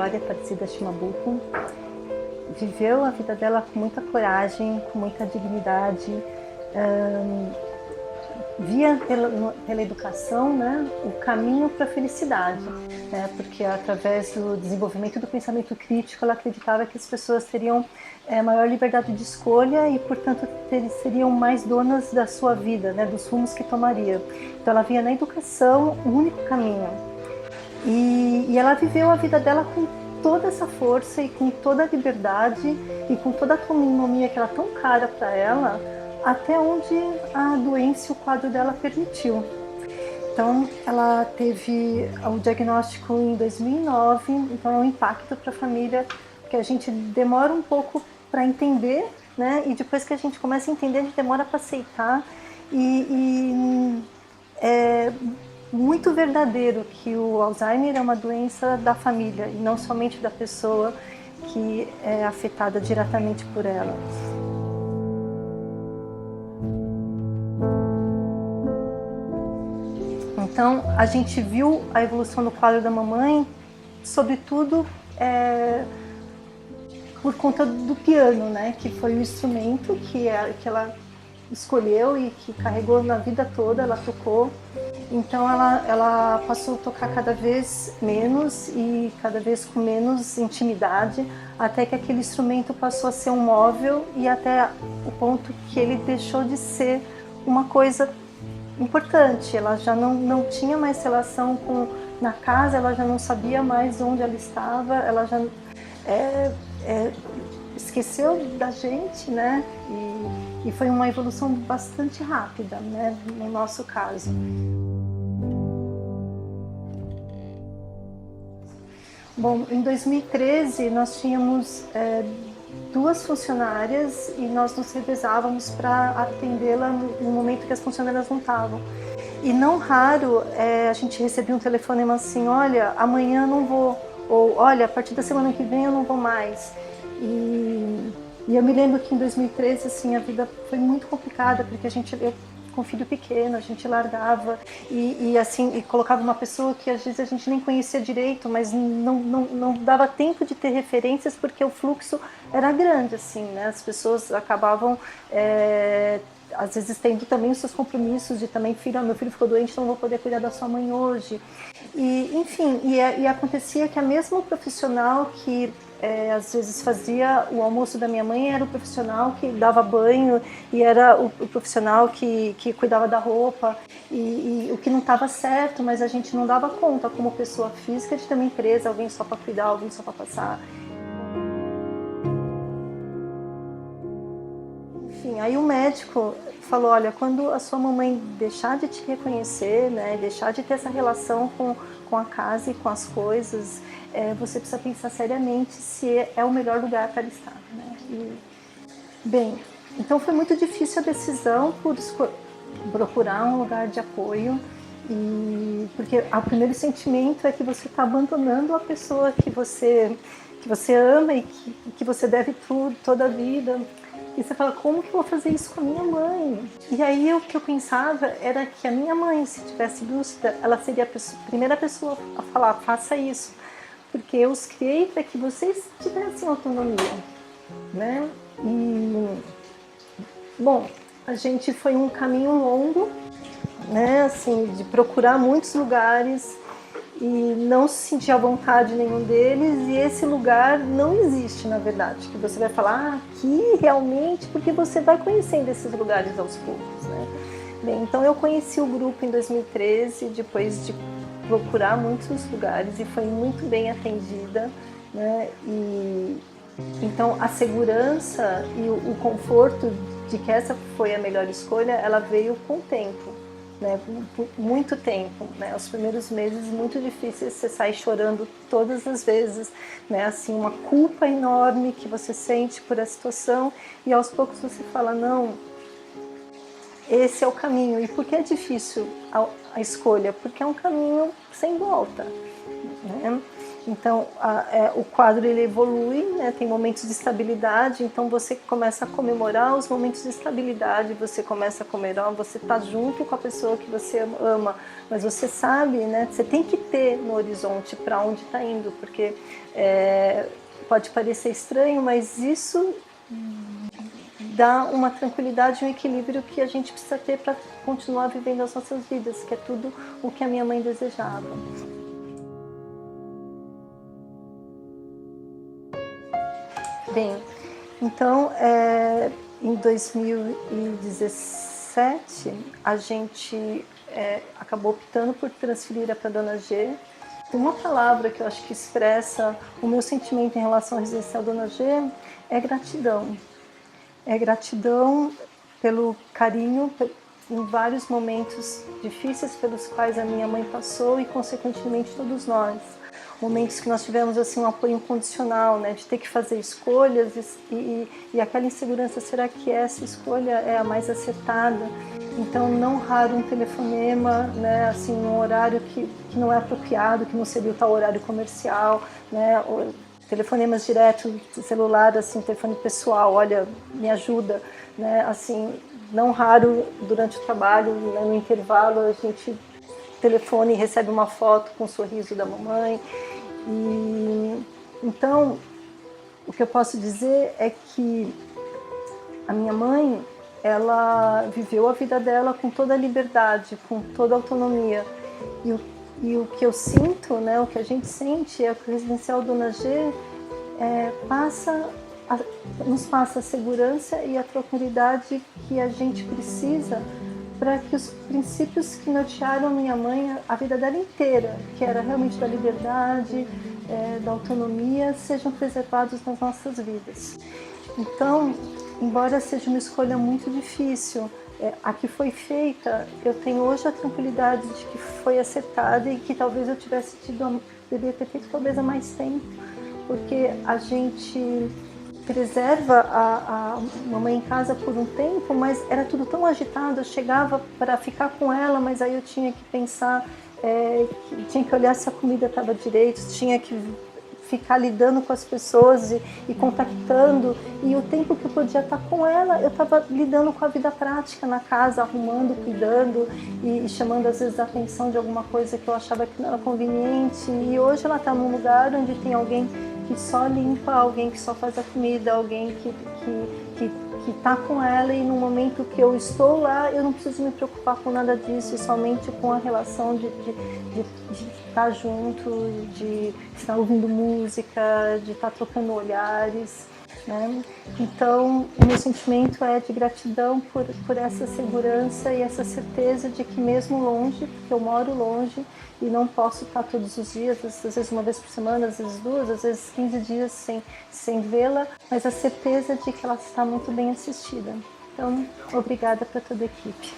Vitória Aparecida Shimabuko. Viveu a vida dela com muita coragem, com muita dignidade, via pela educação, né, o caminho para a felicidade, né, porque através do desenvolvimento do pensamento crítico ela acreditava que as pessoas teriam maior liberdade de escolha e, portanto, seriam mais donas da sua vida, né, dos rumos que tomariam. Então ela via na educação o único caminho. E ela viveu a vida dela com toda essa força e com toda a liberdade e com toda a autonomia que era tão cara para ela, até onde a doença e o quadro dela permitiu. Então, ela teve o diagnóstico em 2009, então é um impacto para a família que a gente demora um pouco para entender, né? E depois que a gente começa a entender, a gente demora para aceitar é muito verdadeiro que o Alzheimer é uma doença da família e não somente da pessoa que é afetada diretamente por ela. Então, a gente viu a evolução do quadro da mamãe, sobretudo por conta do piano, né? Que foi o instrumento que ela escolheu e que carregou na vida toda, ela tocou. Então ela passou a tocar cada vez menos e cada vez com menos intimidade, até que aquele instrumento passou a ser um móvel e até o ponto que ele deixou de ser uma coisa importante. Ela já não tinha mais relação na casa, ela já não sabia mais onde ela estava, ela já esqueceu da gente, né? E foi uma evolução bastante rápida, né? No nosso caso. Bom, em 2013 nós tínhamos 2 funcionárias e nós nos revezávamos para atendê-la no momento que as funcionárias não estavam. E não raro a gente recebia um telefonema assim: olha, amanhã não vou, ou olha, a partir da semana que vem eu não vou mais. E eu me lembro que em 2013 assim, a vida foi muito complicada, porque eu com um filho pequeno, a gente largava e colocava uma pessoa que às vezes a gente nem conhecia direito, mas não dava tempo de ter referências porque o fluxo era grande, assim, né? As pessoas acabavam às vezes tendo também os seus compromissos de também, meu filho ficou doente, então não vou poder cuidar da sua mãe hoje. E enfim, e acontecia que a mesma profissional que às vezes fazia o almoço da minha mãe era o profissional que dava banho e era o profissional que cuidava da roupa e o que não estava certo, mas a gente não dava conta como pessoa física de ter uma empresa, alguém só para cuidar, alguém só para passar. Enfim, aí o médico falou: olha, quando a sua mamãe deixar de te reconhecer, né, deixar de ter essa relação com a casa e com as coisas, você precisa pensar seriamente se é o melhor lugar para ela estar, né? Bem, então foi muito difícil a decisão por procurar um lugar de apoio, porque o primeiro sentimento é que você está abandonando a pessoa que você ama e que você deve tudo, toda a vida. E você fala: como que eu vou fazer isso com a minha mãe? E aí o que eu pensava era que a minha mãe, se tivesse lúcida, ela seria a primeira pessoa a falar: faça isso, porque eu os criei para que vocês tivessem autonomia, né? E, bom, a gente foi um caminho longo, né? Assim, de procurar muitos lugares e não se sentir à vontade em nenhum deles, e esse lugar não existe, na verdade, que você vai falar aqui realmente, porque você vai conhecendo esses lugares aos poucos, né? Bem, então eu conheci o grupo em 2013, depois de procurar muitos lugares, e foi muito bem atendida, né? E então a segurança e o conforto de que essa foi a melhor escolha, ela veio com o tempo, né? Por muito tempo, né? Os primeiros meses muito difíceis, você sai chorando todas as vezes, né? Assim, uma culpa enorme que você sente por a situação, e aos poucos você fala: não, esse é o caminho. E por que é difícil a escolha? Porque é um caminho sem volta, né? Então o quadro ele evolui, né? Tem momentos de estabilidade, então você começa a comemorar os momentos de estabilidade, você começa a comemorar, você está junto com a pessoa que você ama, mas você sabe, né? Você tem que ter no horizonte para onde está indo, porque pode parecer estranho, mas isso dá uma tranquilidade, um equilíbrio que a gente precisa ter para continuar vivendo as nossas vidas, que é tudo o que a minha mãe desejava. Bem, então em 2017 a gente acabou optando por transferir para Dona G. Uma palavra que eu acho que expressa o meu sentimento em relação ao residencial Dona G é gratidão. É gratidão pelo carinho em vários momentos difíceis pelos quais a minha mãe passou e, consequentemente, todos nós. Momentos que nós tivemos assim, um apoio incondicional, né, de ter que fazer escolhas e aquela insegurança, será que essa escolha é a mais acertada? Então, não raro um telefonema, né, assim, num horário que não é apropriado, que não seria o tal horário comercial, né, telefonemas direto, celular, assim, telefone pessoal, olha, me ajuda, né, assim, não raro durante o trabalho, né, no intervalo, a gente telefona e recebe uma foto com o sorriso da mamãe. E então, o que eu posso dizer é que a minha mãe, ela viveu a vida dela com toda a liberdade, com toda a autonomia. E o que eu sinto, né, o que a gente sente é que o residencial Dona G nos passa a segurança e a tranquilidade que a gente precisa para que os princípios que nortearam a minha mãe a vida dela inteira, que era realmente da liberdade, da autonomia, sejam preservados nas nossas vidas. Então, embora seja uma escolha muito difícil, a que foi feita, eu tenho hoje a tranquilidade de que foi acertada e que talvez eu deveria ter feito talvez há mais tempo, porque a gente preserva a mamãe em casa por um tempo, mas era tudo tão agitado, eu chegava para ficar com ela, mas aí eu tinha que pensar, tinha que olhar se a comida estava direito, tinha que ficar lidando com as pessoas e contactando, e o tempo que eu podia estar com ela, eu estava lidando com a vida prática na casa, arrumando, cuidando e chamando às vezes a atenção de alguma coisa que eu achava que não era conveniente, e hoje ela está num lugar onde tem alguém que só limpa, alguém que só faz a comida, alguém que está com ela, e no momento que eu estou lá, eu não preciso me preocupar com nada disso, somente com a relação de estar junto, de estar ouvindo música, de estar trocando olhares, né? Então, o meu sentimento é de gratidão por essa segurança e essa certeza de que mesmo longe, porque eu moro longe e não posso estar todos os dias, às vezes uma vez por semana, às vezes duas, às vezes 15 dias sem vê-la, mas a certeza de que ela está muito bem assistida. Então, obrigada para toda a equipe.